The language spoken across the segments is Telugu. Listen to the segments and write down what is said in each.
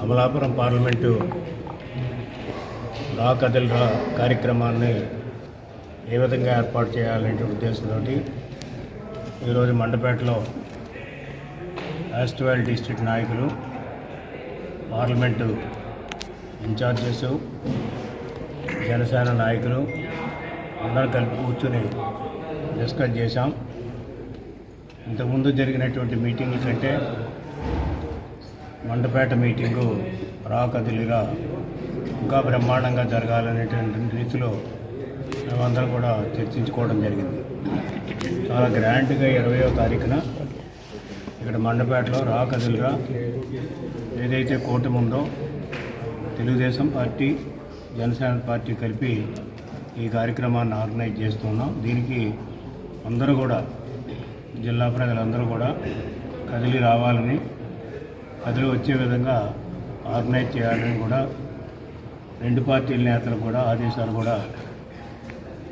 అమలాపురం పార్లమెంటు రా కదిల్రా కార్యక్రమాన్ని ఏ విధంగా ఏర్పాటు చేయాలనే ఉద్దేశంతో ఈరోజు మండపేటలో యాస్ట్వాల్ డిస్ట్రిక్ట్ నాయకులు, పార్లమెంటు ఇన్ఛార్జెస్, జనసేన నాయకులు అందరూ కలిపి కూర్చొని డిస్కస్ చేశాం. ఇంతకుముందు జరిగినటువంటి మీటింగ్ల కంటే మండపేట మీటింగు రా కదిలిరా ఇంకా బ్రహ్మాండంగా జరగాలనేటువంటి రీతిలో మేమందరం కూడా చర్చించుకోవడం జరిగింది. చాలా గ్రాండ్గా 20వ తారీఖున ఇక్కడ మండపేటలో రా కదిలిరా ఏదైతే కూటమి ఉందో తెలుగుదేశం పార్టీ, జనసేన పార్టీ కలిపి ఈ కార్యక్రమాన్ని ఆర్గనైజ్ చేస్తున్నాం. దీనికి అందరూ కూడా, జిల్లా ప్రజలందరూ కూడా కదిలి రావాలని, కదిలి వచ్చే విధంగా ఆర్గనైజ్ చేయాలని కూడా రెండు పార్టీల నేతలు కూడా ఆదేశాలు కూడా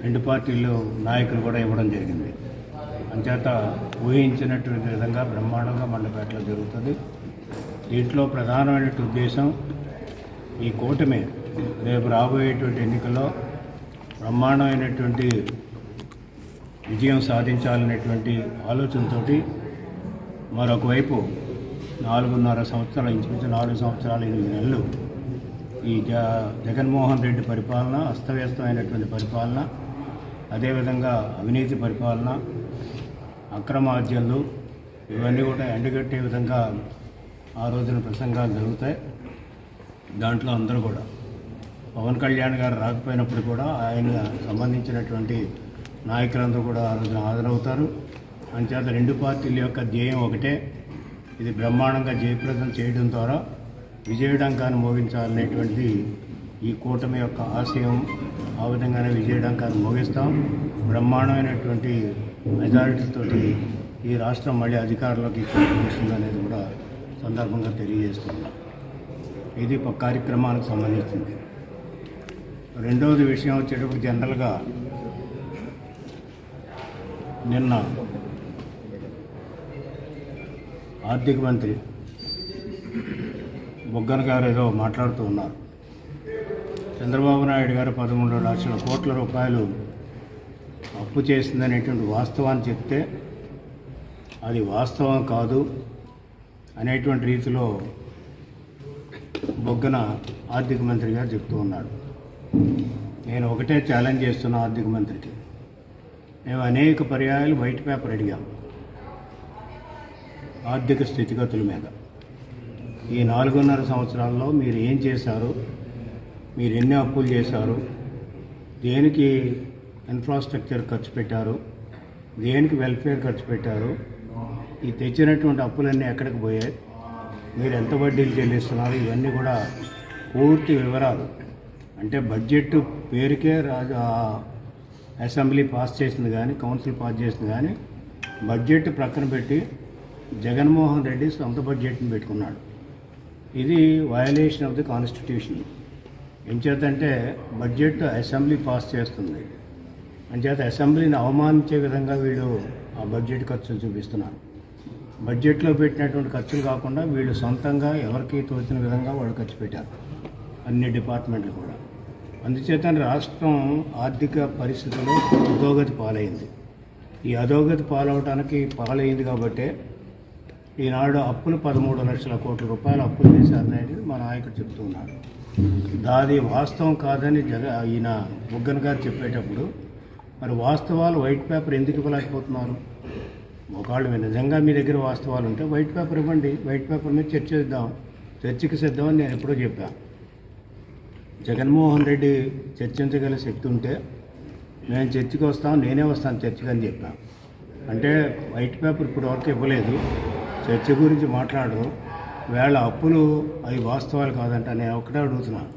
రెండు పార్టీలు నాయకులు కూడా ఇవ్వడం జరిగింది. అంచేత ఊహించినటువంటి విధంగా బ్రహ్మాండంగా మండపేటలో జరుగుతుంది. దీంట్లో ప్రధానమైన ఉద్దేశం ఈ కూటమి రేపు రాబోయేటువంటి ఎన్నికల్లో బ్రహ్మాండమైనటువంటి విజయం సాధించాలనేటువంటి ఆలోచనతోటి మరొకవైపు 4.5 సంవత్సరాలు, ఇంచుమించు 4 సంవత్సరాలు 8 నెలలు ఈ జగన్మోహన్ రెడ్డి పరిపాలన, అస్తవ్యస్తమైనటువంటి పరిపాలన, అదేవిధంగా అవినీతి పరిపాలన, అక్రమార్జనలు ఇవన్నీ కూడా ఎండగట్టే విధంగా ఆ రోజున ప్రసంగాలు జరుగుతాయి. దాంట్లో అందరూ కూడా పవన్ కళ్యాణ్ గారు రాకపోయినప్పుడు కూడా ఆయన సంబంధించినటువంటి నాయకులందరూ కూడా ఆ రోజున హాజరవుతారు. అంచేత రెండు పార్టీల యొక్క ధ్యేయం ఒకటే, ఇది బ్రహ్మాండంగా జయప్రదం చేయడం ద్వారా విజయడంకాన్ని మోగించాలనేటువంటి ఈ కూటమి యొక్క ఆశయం. ఆ విధంగానే విజయడంకాన్ని మోగిస్తాం. బ్రహ్మాండమైనటువంటి మెజారిటీతోటి ఈ రాష్ట్రం మళ్ళీ అధికారంలోకి వస్తుందనేది కూడా సందర్భంగా తెలియజేస్తున్నాం. ఇది కార్యక్రమానికి సంబంధించింది. రెండవది విషయం వచ్చేటప్పుడు జనరల్గా నిన్న ఆర్థిక మంత్రి బుగ్గన గారు ఏదో మాట్లాడుతూ ఉన్నారు. చంద్రబాబు నాయుడు గారు 13 లక్షల కోట్ల రూపాయలు అప్పు చేసిందనేటువంటి వాస్తవాన్ని చెప్తే అది వాస్తవం కాదు అనేటువంటి రీతిలో బుగ్గన ఆర్థిక మంత్రి గారు చెప్తూ ఉన్నాడు. నేను ఒకటే ఛాలెంజ్ చేస్తున్నా ఆర్థిక మంత్రికి. మేము అనేక పర్యాయాలు వైట్ పేపర్ అడిగాం ఆర్థిక స్థితిగతుల మీద. ఈ 4.5 సంవత్సరాల్లో మీరు ఏం చేశారు, మీరు ఎన్ని అప్పులు చేశారు, దేనికి ఇన్ఫ్రాస్ట్రక్చర్ ఖర్చు పెట్టారు, దేనికి వెల్ఫేర్ ఖర్చు పెట్టారు, ఈ తెచ్చినటువంటి అప్పులన్నీ ఎక్కడికి పోయాయి, మీరు ఎంత వడ్డీలు చెల్లిస్తున్నారు, ఇవన్నీ కూడా పూర్తి వివరాలు. అంటే బడ్జెట్ పేరుకే అసెంబ్లీ పాస్ చేసింది కానీ, కౌన్సిల్ పాస్ చేసింది కానీ, బడ్జెట్ ప్రక్కన పెట్టి జగన్మోహన్ రెడ్డి సొంత బడ్జెట్ని పెట్టుకున్నాడు. ఇది వయలేషన్ ఆఫ్ ది కాన్స్టిట్యూషన్. ఎంచేతంటే బడ్జెట్ అసెంబ్లీ పాస్ చేస్తుంది. అంచేత అసెంబ్లీని అవమానించే విధంగా వీళ్ళు ఆ బడ్జెట్ ఖర్చులు చూపిస్తున్నారు. బడ్జెట్లో పెట్టినటువంటి ఖర్చులు కాకుండా వీళ్ళు సొంతంగా ఎవరికి తోచిన విధంగా వాళ్ళు ఖర్చు పెట్టారు, అన్ని డిపార్ట్మెంట్లు కూడా. అందుచేత రాష్ట్రం ఆర్థిక పరిస్థితుల్లో అధోగతి పాలైంది. ఈ అధోగతి పాలైంది కాబట్టే ఈనాడు అప్పులు 13 లక్షల కోట్ల రూపాయలు అప్పులు చేశారనేది మా నాయకుడు చెప్తూ ఉన్నారు. దాది వాస్తవం కాదని ఈయన బుగ్గన గారు చెప్పేటప్పుడు మరి వాస్తవాలు వైట్ పేపర్ ఎందుకు ఇవ్వలేకపోతున్నారు? ఒకవేళ నిజంగా మీ దగ్గర వాస్తవాలు ఉంటే వైట్ పేపర్ ఇవ్వండి, వైట్ పేపర్ మీద చర్చకి సిద్ధమని నేను ఎప్పుడో చెప్పాను. జగన్మోహన్ రెడ్డి చర్చించగల శక్తి ఉంటే నేను చర్చకి వస్తాను, నేనే వస్తాను చర్చకి అని చెప్పాను. అంటే వైట్ పేపర్ ఇప్పుడు వరకు ఇవ్వలేదు, చర్చ గురించి మాట్లాడరు, వేళ అప్పులు అవి వాస్తవాలు కాదంట. నేను ఒకటే అడుగుతున్నాను.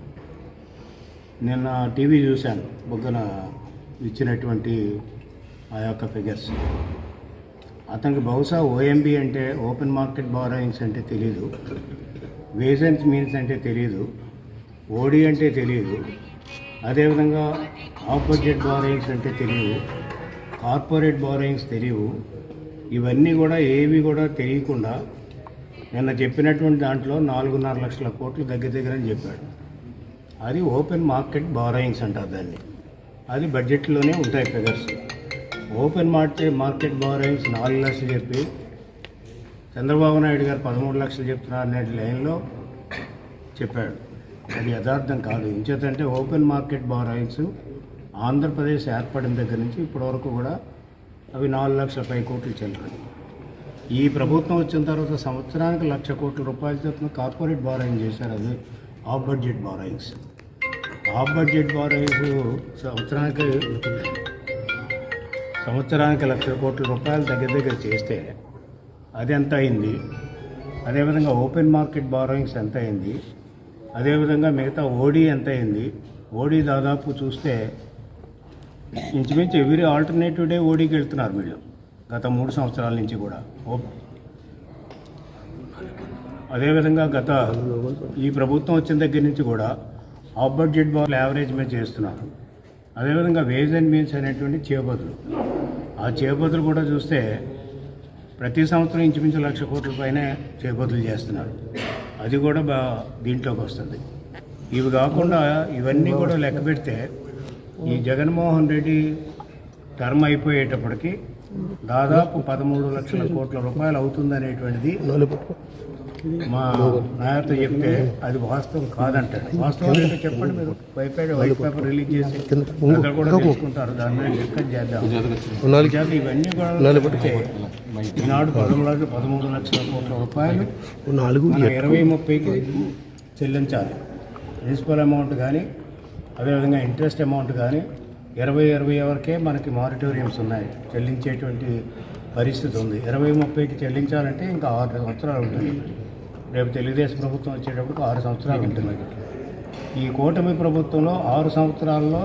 నిన్న టీవీ చూశాను బుగ్గన ఇచ్చినటువంటి ఆ యొక్క ఫిగర్స్. అతనికి బహుశా ఓఎంబి అంటే ఓపెన్ మార్కెట్ బారోయింగ్స్ అంటే తెలియదు, వేజెన్స్ మీన్స్ అంటే తెలియదు, ఓడి అంటే తెలియదు, అదేవిధంగా ఆఫ్ బడ్జెట్ బారోయింగ్స్ అంటే తెలియదు, కార్పొరేట్ బారోయింగ్స్ తెలియవు. ఇవన్నీ కూడా ఏవి కూడా తెలియకుండా నిన్న చెప్పినటువంటి దాంట్లో 4.5 లక్షల కోట్లు దగ్గర అని చెప్పాడు. అది ఓపెన్ మార్కెట్ బారోయింగ్స్ అంటారు దాన్ని. అది బడ్జెట్లోనే ఉంటాయి ఫిగర్స్. ఓపెన్ మార్కెట్ బారోయింగ్స్ 4 లక్షలు చెప్పి చంద్రబాబు నాయుడు గారు 13 లక్షలు చెప్తున్నారు అనే లైన్లో చెప్పాడు. అది యథార్థం కాదు. ఇంచేతంటే ఓపెన్ మార్కెట్ బారోయింగ్స్ ఆంధ్రప్రదేశ్ ఏర్పడిన దగ్గర నుంచి ఇప్పటివరకు కూడా అవి 4 లక్షల కోట్లు చెల్లాయి. ఈ ప్రభుత్వం వచ్చిన తర్వాత సంవత్సరానికి 1,00,000 కోట్ల రూపాయల చొప్పున కార్పొరేట్ బారోయింగ్ చేశారు. అది of budget borrowings. Of budget borrowings సంవత్సరానికి 1,00,000 కోట్ల రూపాయలు దగ్గర చేస్తే అది ఎంత అయింది? అదేవిధంగా ఓపెన్ మార్కెట్ బారోయింగ్స్ ఎంత అయింది? అదేవిధంగా మిగతా ఓడీ ఎంత అయింది? ఓడీ దాదాపు చూస్తే ఇంచుమించు ఎవ్రీ ఆల్టర్నేటివ్ డే ఓడీకి వెళ్తున్నారు వీళ్ళు గత 3 సంవత్సరాల నుంచి కూడా. అదేవిధంగా ఈ ప్రభుత్వం వచ్చిన దగ్గర నుంచి కూడా ఆఫ్ బడ్జెట్ బాల్ యావరేజ్ మీద చేస్తున్నారు. అదేవిధంగా వేజ్ అండ్ మీన్స్ అనేటువంటి చేబదులు, ఆ చేబదులు కూడా చూస్తే ప్రతి సంవత్సరం ఇంచుమించు 1,00,000 కోట్ల పైన చేబదులు చేస్తున్నారు. అది కూడా దీంట్లోకి వస్తుంది. ఇవి కాకుండా ఇవన్నీ కూడా లెక్క పెడితే ఈ జగన్మోహన్ రెడ్డి టర్మ్ అయిపోయేటప్పటికి దాదాపు 13 లక్షల కోట్ల రూపాయలు అవుతుందనేటువంటిది మా నాయకుడు చెప్తే అది వాస్తవం కాదంటాడు. వాస్తవం ఏంటో చెప్పండి మీరు. వైట్ పేపర్ రిలీజ్ చేసి అక్కడ కూడా తెలుసుకుంటారు. దాని మీద డిస్కస్ చేద్దాం. ఇవన్నీ కూడా పెడితే ఈనాడు 13 లక్షల కోట్ల రూపాయలు 20-30కి చెల్లించాలి. ప్రిన్సిపల్ అమౌంట్ కానీ అదేవిధంగా ఇంట్రెస్ట్ అమౌంట్ కానీ 20 వరకే మనకి మారిటోరియంస్ ఉన్నాయి, చెల్లించేటువంటి పరిస్థితి ఉంది. 20-30కి చెల్లించాలంటే ఇంకా 6 సంవత్సరాలు ఉంటుంది. రేపు తెలుగుదేశం ప్రభుత్వం వచ్చేటప్పుడు 6 సంవత్సరాలు ఉంటుంది. ఈ కూటమి ప్రభుత్వంలో 6 సంవత్సరాల్లో